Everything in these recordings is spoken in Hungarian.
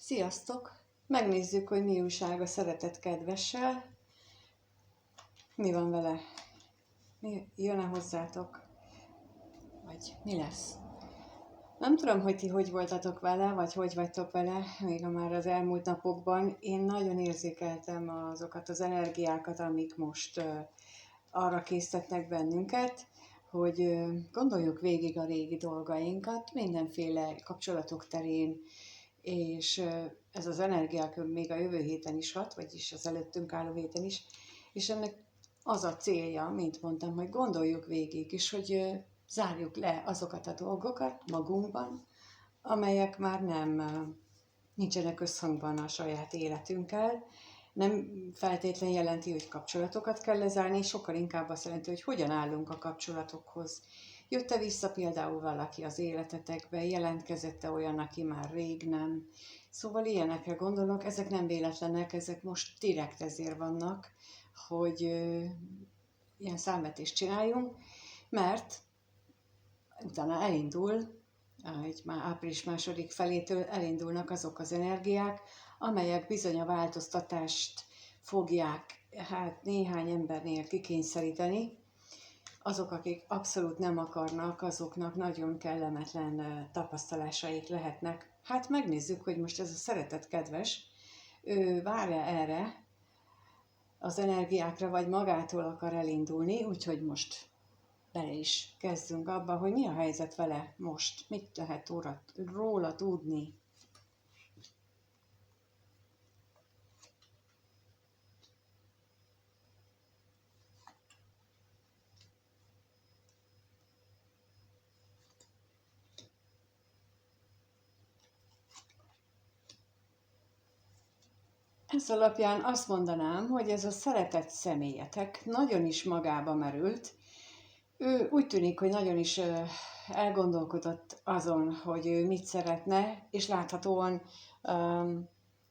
Sziasztok! Megnézzük, hogy mi újság a szeretett kedvessel. Mi van vele? Jön-e hozzátok? Vagy mi lesz? Nem tudom, hogy ti hogy voltatok vele, vagy hogy vagytok vele, még már az elmúlt napokban. Én nagyon érzékeltem azokat az energiákat, amik most arra késztetnek bennünket, hogy gondoljuk végig a régi dolgainkat, mindenféle kapcsolatok terén, és ez az energiák még a jövő héten is hat, vagyis az előttünk álló héten is, és ennek az a célja, mint mondtam, hogy gondoljuk végig, és hogy zárjuk le azokat a dolgokat magunkban, amelyek már nincsenek összhangban a saját életünkkel. Nem feltétlenül jelenti, hogy kapcsolatokat kell lezárni, sokkal inkább azt jelenti, hogy hogyan állunk a kapcsolatokhoz. Jött-e vissza például valaki az életetekbe, jelentkezett-e olyan, aki már rég nem. Szóval ilyenekre gondolok, ezek nem véletlenek, ezek most direkt ezért vannak, hogy ilyen számvetést csináljunk, mert utána elindul, egy már április második felétől elindulnak azok az energiák, amelyek bizony a változtatást fogják néhány embernél kikényszeríteni. Azok, akik abszolút nem akarnak, azoknak nagyon kellemetlen tapasztalásaik lehetnek. Hát megnézzük, hogy most ez a szeretett kedves, ő vár-e erre az energiákra, vagy magától akar elindulni, úgyhogy most bele is kezdünk abba, hogy mi a helyzet vele most, mit lehet róla tudni. Ez alapján azt mondanám, hogy ez a szeretett személyetek nagyon is magába merült. Ő úgy tűnik, hogy nagyon is elgondolkodott azon, hogy ő mit szeretne, és láthatóan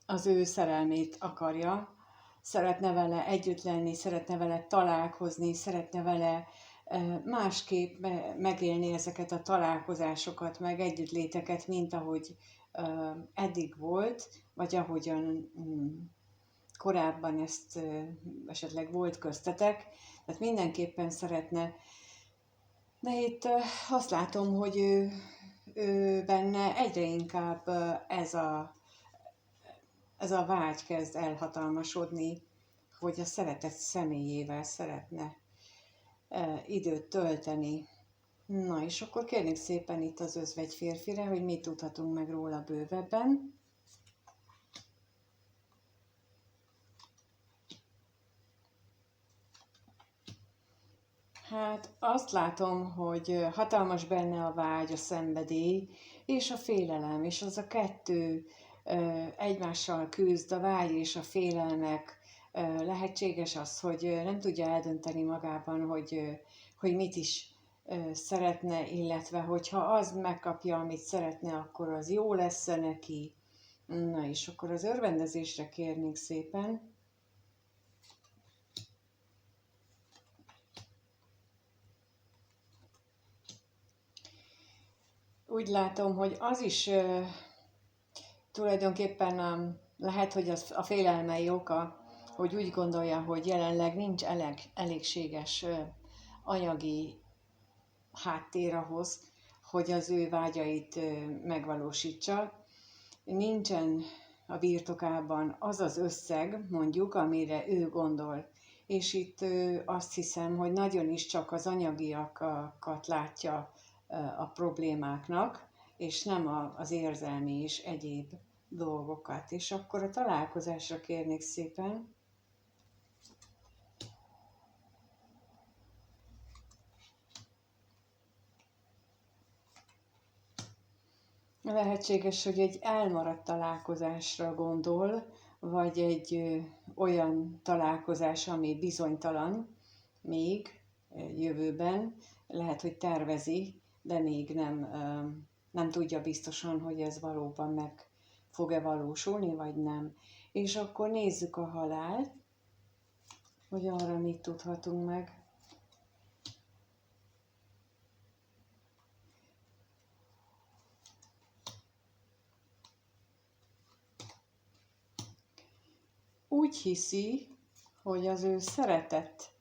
az ő szerelmét akarja. Szeretne vele együtt lenni, szeretne vele találkozni, szeretne vele másképp megélni ezeket a találkozásokat, meg együttléteket, mint ahogy eddig volt, vagy ahogyan korábban ezt esetleg volt köztetek. Tehát mindenképpen szeretne. De itt azt látom, hogy ő benne egyre inkább ez a vágy kezd elhatalmasodni, hogy a szeretett személyével szeretne időt tölteni. Na és akkor kérnék szépen itt az özvegy férfire, hogy mit tudhatunk meg róla bővebben. Hát azt látom, hogy hatalmas benne a vágy, a szenvedély és a félelem, és az a kettő egymással küzd, a vágy és a félelmek. Lehetséges az, hogy nem tudja eldönteni magában, hogy mit is szeretne, illetve hogyha az megkapja, amit szeretne, akkor az jó lesz neki. Na és akkor az örvendezésre kérnék szépen. Úgy látom, hogy az is tulajdonképpen lehet, hogy az a félelmei oka, hogy úgy gondolja, hogy jelenleg nincs elégséges anyagi háttér ahhoz, hogy az ő vágyait megvalósítsa. Nincsen a birtokában az az összeg, mondjuk, amire ő gondol. És itt azt hiszem, hogy nagyon is csak az anyagiakat látja a problémáknak, és nem az érzelmi és egyéb dolgokat. És akkor a találkozásra kérnék szépen. Lehetséges, hogy egy elmaradt találkozásra gondol, vagy egy olyan találkozás, ami bizonytalan még jövőben, lehet, hogy tervezi, de még nem tudja biztosan, hogy ez valóban meg fog-e valósulni, vagy nem. És akkor nézzük a halált, hogy arra mit tudhatunk meg. úgy hiszi, hogy az ő szeretett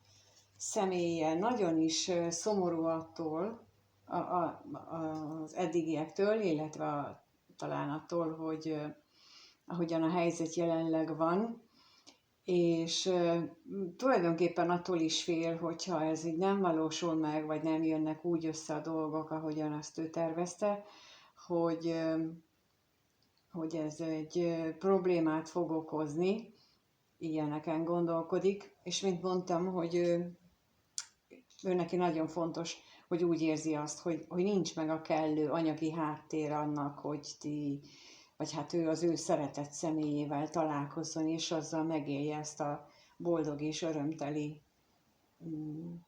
személye nagyon is szomorú attól, az eddigiektől, illetve talán attól, hogy ahogyan a helyzet jelenleg van, és tulajdonképpen attól is fél, hogyha ez így nem valósul meg, vagy nem jönnek úgy össze a dolgok, ahogyan azt ő tervezte, hogy ez egy problémát fog okozni, ilyeneken gondolkodik, és mint mondtam, hogy ő neki nagyon fontos, hogy úgy érzi azt, hogy nincs meg a kellő anyagi háttér annak, hogy vagy hát ő az ő szeretett személyével találkozzon, és azzal megélje ezt a boldog és örömteli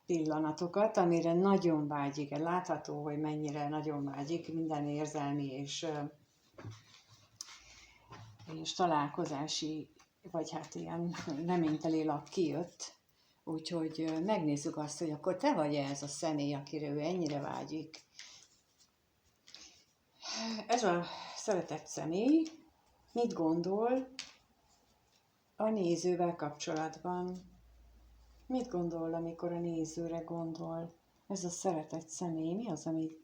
pillanatokat, amire nagyon vágyik. Látható, hogy mennyire nagyon vágyik, minden érzelmi és találkozási, vagy hát ilyen reményteli lap kijött. Úgyhogy megnézzük azt, hogy akkor te vagy ez a személy, akire ő ennyire vágyik. Ez a szeretett személy mit gondol a nézővel kapcsolatban? Mit gondol, amikor a nézőre gondol? Ez a szeretett személy, mi az, amit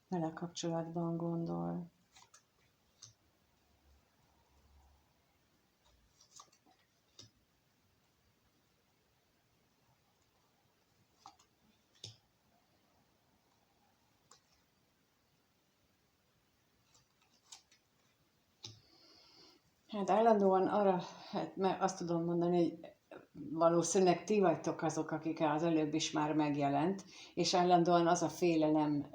vele kapcsolatban gondol? Hát állandóan arra, mert azt tudom mondani, hogy valószínűleg ti vagytok azok, akik az előbb is már megjelent, és állandóan az a félelem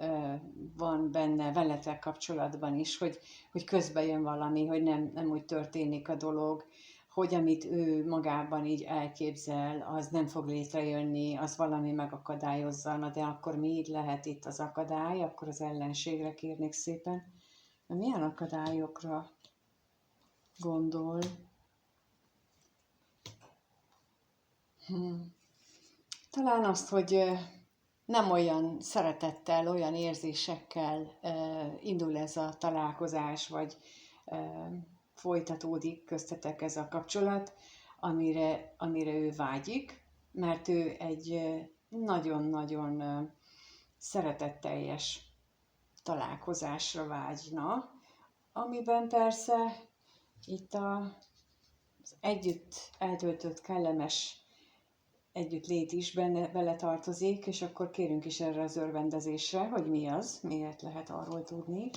van benne veletek kapcsolatban is, hogy közbe jön valami, hogy nem úgy történik a dolog, hogy amit ő magában így elképzel, az nem fog létrejönni, az valami megakadályozza, na de akkor mi így lehet itt az akadály, akkor az ellenségre kérnék szépen. Milyen akadályokra gondol? Talán azt, hogy nem olyan szeretettel, olyan érzésekkel indul ez a találkozás, vagy folytatódik köztetek ez a kapcsolat, amire ő vágyik, mert ő egy nagyon-nagyon szeretetteljes találkozásra vágyna, amiben persze itt az együtt eltöltött kellemes együttlét is bele tartozik, és akkor kérünk is erre az örvendezésre, hogy mi az, miért lehet arról tudni.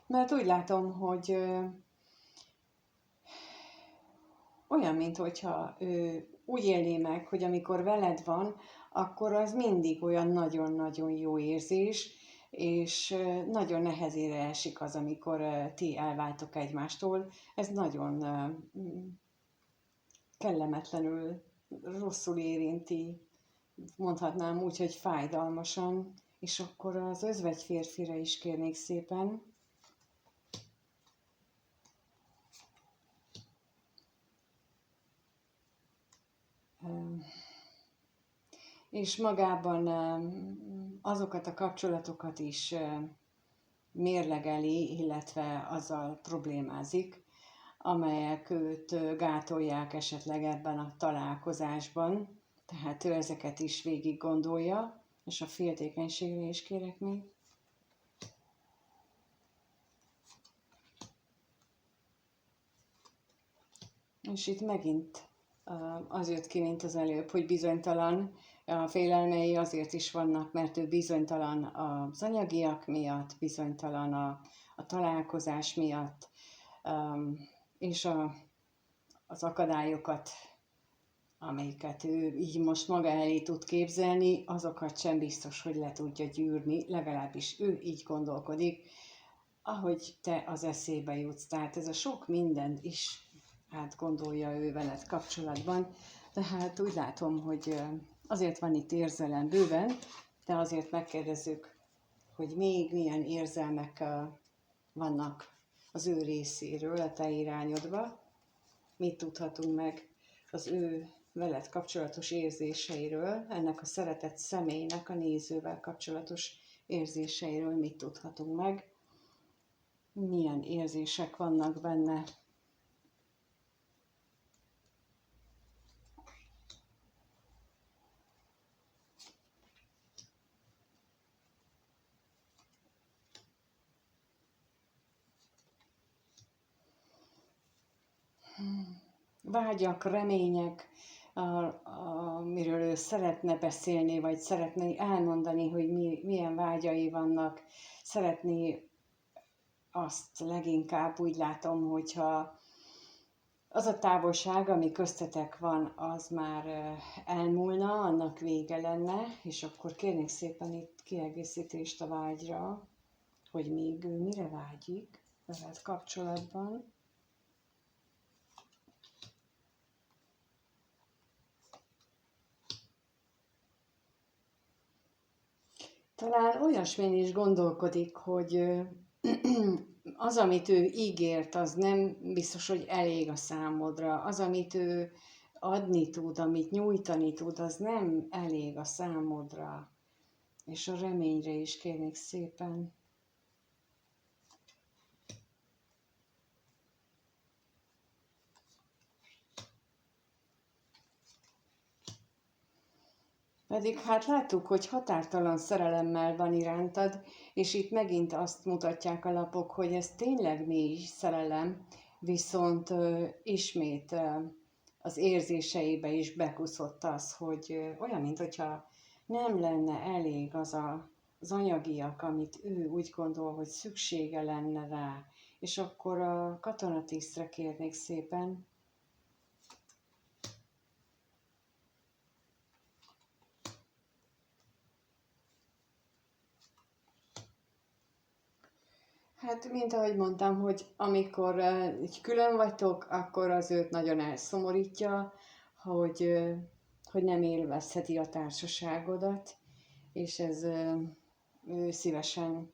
Mert úgy látom, hogy olyan, mintha ő úgy élné meg, hogy amikor veled van, akkor az mindig olyan nagyon-nagyon jó érzés, és nagyon nehezére esik az, amikor ti elváltok egymástól. Ez nagyon kellemetlenül, rosszul érinti, mondhatnám úgy, hogy fájdalmasan, és akkor az özvegy férfira is kérnék szépen. És magában azokat a kapcsolatokat is mérlegeli, illetve azzal problémázik, amelyek őt gátolják esetleg ebben a találkozásban. Tehát ő ezeket is végig gondolja, és a féltékenységre is kérek még. És itt megint az jött ki, mint az előbb, hogy bizonytalan. A félelmei azért is vannak, mert ő bizonytalan az anyagiak miatt, bizonytalan a találkozás miatt, és az akadályokat, amiket ő így most maga elé tud képzelni, azokat sem biztos, hogy le tudja gyűrni, legalábbis ő így gondolkodik, ahogy te az eszébe jutsz. Tehát ez a sok mindent is átgondolja ő veled kapcsolatban, tehát úgy látom, hogy azért van itt érzelem bőven, de azért megkérdezzük, hogy még milyen érzelmek vannak az ő részéről, a te irányodba, mit tudhatunk meg az ő veled kapcsolatos érzéseiről, ennek a szeretett személynek a nézővel kapcsolatos érzéseiről mit tudhatunk meg, milyen érzések vannak benne. Vágyak, remények, amiről ő szeretne beszélni, vagy szeretné elmondani, hogy milyen vágyai vannak. Szeretné azt leginkább, úgy látom, hogyha az a távolság, ami köztetek van, az már elmúlna, annak vége lenne, és akkor kérnék szépen itt kiegészítést a vágyra, hogy még ő mire vágyik veled kapcsolatban. Talán olyasmin is gondolkodik, hogy az, amit ő ígért, az nem biztos, hogy elég a számodra. Az, amit ő adni tud, amit nyújtani tud, az nem elég a számodra. És a reményre is kérnék szépen. Pedig hát láttuk, hogy határtalan szerelemmel van irántad, és itt megint azt mutatják a lapok, hogy ez tényleg mély szerelem, viszont ismét az érzéseibe is bekuszott az, hogy olyan, mintha nem lenne elég az anyagiak, amit ő úgy gondol, hogy szüksége lenne rá. És akkor a katonatisztre kérnék szépen. Hát, mint ahogy mondtam, hogy amikor így külön vagytok, akkor az őt nagyon elszomorítja, hogy nem élvezheti a társaságodat, és ez ő szívesen,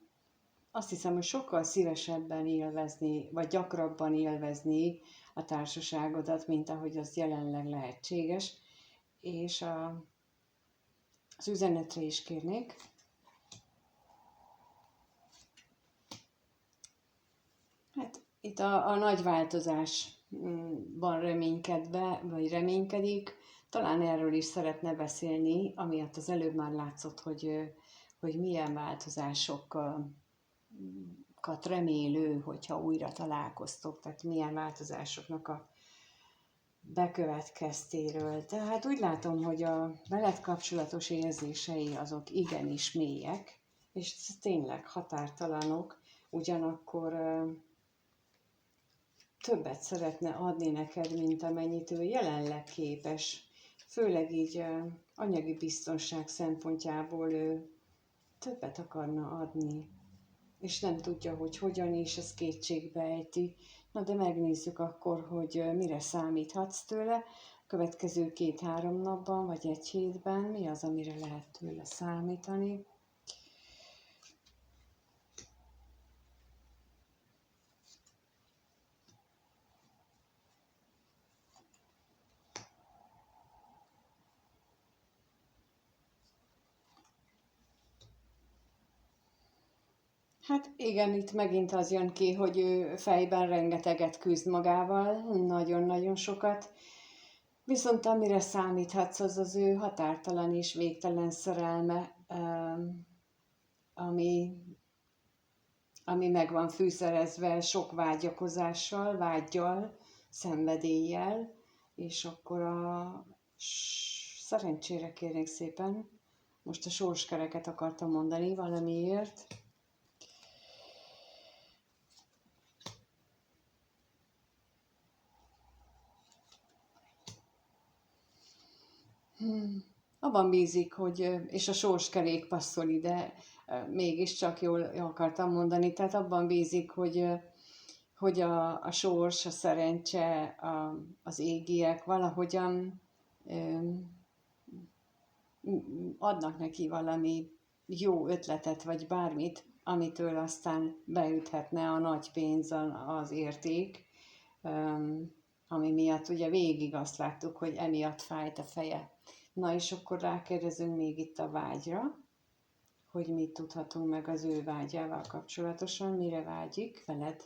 azt hiszem, hogy sokkal szívesebben élvezni, vagy gyakrabban élvezni a társaságodat, mint ahogy az jelenleg lehetséges. És az üzenetre is kérnék. Hát itt a nagy változásban reménykedve, vagy reménykedik, talán erről is szeretne beszélni, amiatt az előbb már látszott, hogy milyen változásokat remélő, hogyha újra találkoztok, tehát milyen változásoknak a bekövetkeztéről. Tehát úgy látom, hogy a veled kapcsolatos érzései azok igenis mélyek, és tényleg határtalanok, ugyanakkor többet szeretne adni neked, mint amennyit ő jelenleg képes. Főleg így anyagi biztonság szempontjából ő többet akarna adni, és nem tudja, hogy hogyan, és ez kétségbe ejti. Na de megnézzük akkor, hogy mire számíthatsz tőle. A következő 2-3 napban, vagy 1 hétben mi az, amire lehet tőle számítani. Hát igen, itt megint az jön ki, hogy ő fejben rengeteget küzd magával, nagyon-nagyon sokat. Viszont amire számíthatsz, az az ő határtalan és végtelen szerelme, ami meg van fűszerezve sok vágyakozással, vággyal, szenvedéllyel, és akkor szerencsére kérnék szépen, most a sorskereket akartam mondani valamiért. Abban bízik, hogy, és a sorskerék passzol ide, mégiscsak jól akartam mondani, tehát abban bízik, hogy a sors, a szerencse, az égiek valahogyan adnak neki valami jó ötletet, vagy bármit, amitől aztán beüthetne a nagy pénz, az érték. ami miatt ugye végig azt láttuk, hogy emiatt fájt a feje. Na és akkor rákérdezünk még itt a vágyra, hogy mit tudhatunk meg az ő vágyával kapcsolatosan, mire vágyik veled.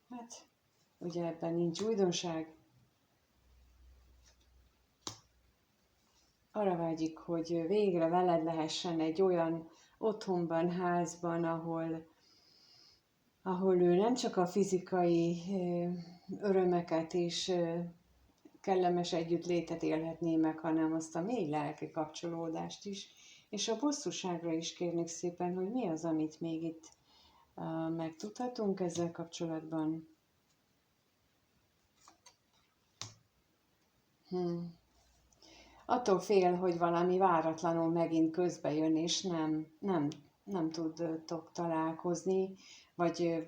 Hát, ugye ebben nincs újdonság. Arra vágyik, hogy végre veled lehessen egy olyan otthonban, házban, ahol ő nem csak a fizikai örömeket és kellemes együttlétet élhetné meg, hanem azt a mély lelki kapcsolódást is. És a bosszúságra is kérnék szépen, hogy mi az, amit még itt megtudhatunk ezzel kapcsolatban. Attól fél, hogy valami váratlanul megint közbe jön, és nem tudtok találkozni, vagy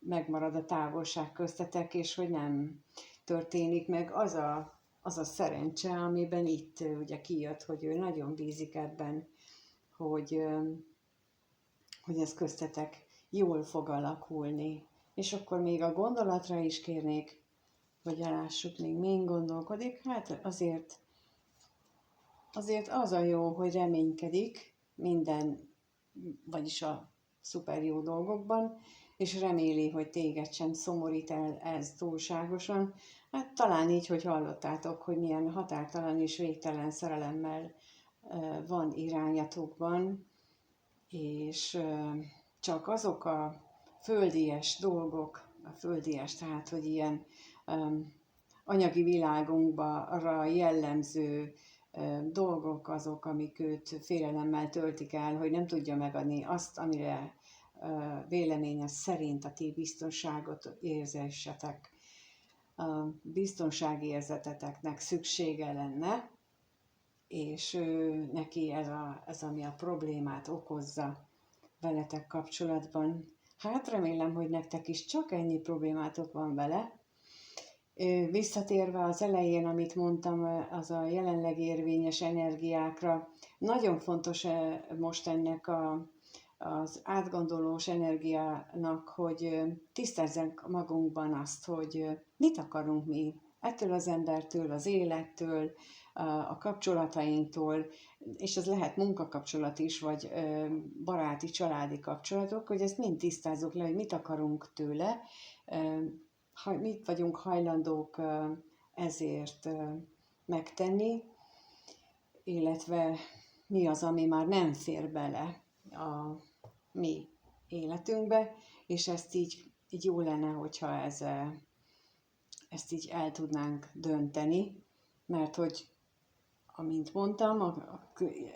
megmarad a távolság köztetek, és hogy nem történik meg az a szerencse, amiben itt ugye kijött, hogy ő nagyon bízik ebben, hogy ez köztetek jól fog alakulni. És akkor még a gondolatra is kérnék, hogy lássuk még min gondolkodik. Hát azért az a jó, hogy reménykedik minden, vagyis a szuper jó dolgokban, és reméli, hogy téged sem szomorít el ez túlságosan. Hát talán így, hogy hallottátok, hogy milyen határtalan és végtelen szerelemmel van irányatokban, és csak azok a földies dolgok, tehát, hogy ilyen anyagi világunkban arra jellemző dolgok azok, amik őt félelemmel töltik el, hogy nem tudja megadni azt, amire véleménye szerint a ti biztonságot érzésetek, a biztonságérzeteteknek szüksége lenne, és neki ez ami a problémát okozza veletek kapcsolatban. Hát remélem, hogy nektek is csak ennyi problémátok van vele. Visszatérve az elején, amit mondtam, az a jelenleg érvényes energiákra, nagyon fontos most ennek az átgondolós energiának, hogy tisztázzunk magunkban azt, hogy mit akarunk mi ettől az embertől, az élettől, a kapcsolatainktól, és ez lehet munkakapcsolat is, vagy baráti, családi kapcsolatok, hogy ezt mind tisztázzuk le, hogy mit akarunk tőle, mit vagyunk hajlandók ezért megtenni, illetve mi az, ami már nem fér bele a mi életünkbe, és ezt így jó lenne, hogyha ezt így el tudnánk dönteni, mert hogy, amint mondtam,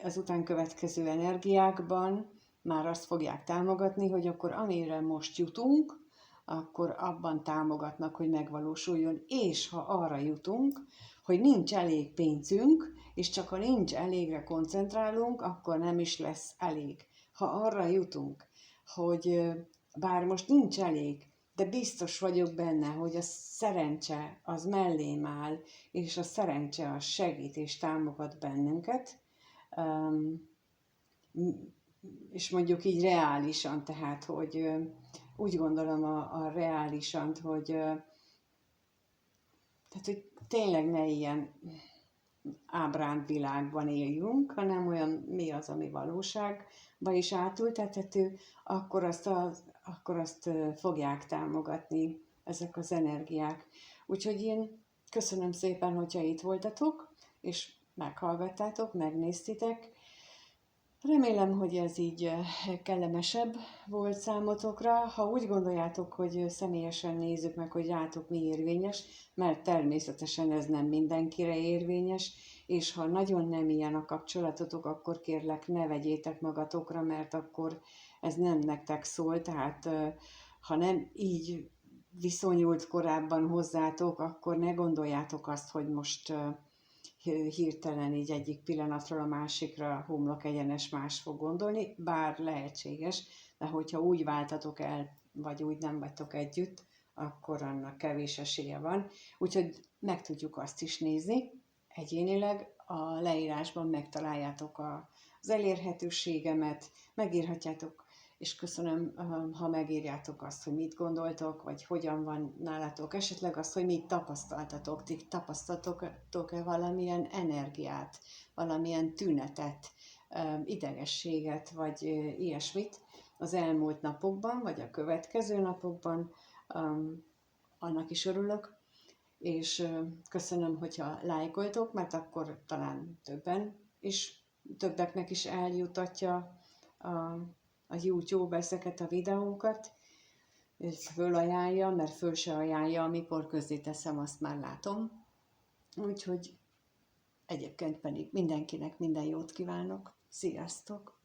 ezután következő energiákban már azt fogják támogatni, hogy akkor amire most jutunk, akkor abban támogatnak, hogy megvalósuljon, és ha arra jutunk, hogy nincs elég pénzünk, és csak ha nincs elégre koncentrálunk, akkor nem is lesz elég. Ha arra jutunk, hogy bár most nincs elég, de biztos vagyok benne, hogy a szerencse az mellém áll, és a szerencse az segít és támogat bennünket, és mondjuk így reálisan, tehát, hogy úgy gondolom a reálisant, hogy tényleg ne ilyen ábránt világban éljünk, hanem olyan mi az, ami valóságba is átültethető, akkor azt fogják támogatni ezek az energiák. Úgyhogy én köszönöm szépen, hogyha itt voltatok, és meghallgattátok, megnéztitek. Remélem, hogy ez így kellemesebb volt számotokra. Ha úgy gondoljátok, hogy személyesen nézzük meg, hogy rátok mi érvényes, mert természetesen ez nem mindenkire érvényes, és ha nagyon nem ilyen a kapcsolatotok, akkor kérlek, ne vegyétek magatokra, mert akkor ez nem nektek szól, tehát ha nem így viszonyult korábban hozzátok, akkor ne gondoljátok azt, hogy most hirtelen így egyik pillanatról a másikra homlok egyenes más fog gondolni, bár lehetséges, de hogyha úgy váltatok el, vagy úgy nem vagytok együtt, akkor annak kevés esélye van. Úgyhogy meg tudjuk azt is nézni egyénileg, a leírásban megtaláljátok az elérhetőségemet, megírhatjátok és köszönöm, ha megírjátok azt, hogy mit gondoltok, vagy hogyan van nálatok, esetleg azt, hogy mit tapasztaltatok, ti tapasztaltok-e valamilyen energiát, valamilyen tünetet, idegességet, vagy ilyesmit az elmúlt napokban, vagy a következő napokban, annak is örülök, és köszönöm, hogyha lájkoltok, mert akkor talán többeknek is eljutatja a YouTube ezeket a videókat, és fölajánlja, mert föl se ajánlja, amikor közzéteszem, azt már látom. Úgyhogy egyébként pedig mindenkinek minden jót kívánok. Sziasztok!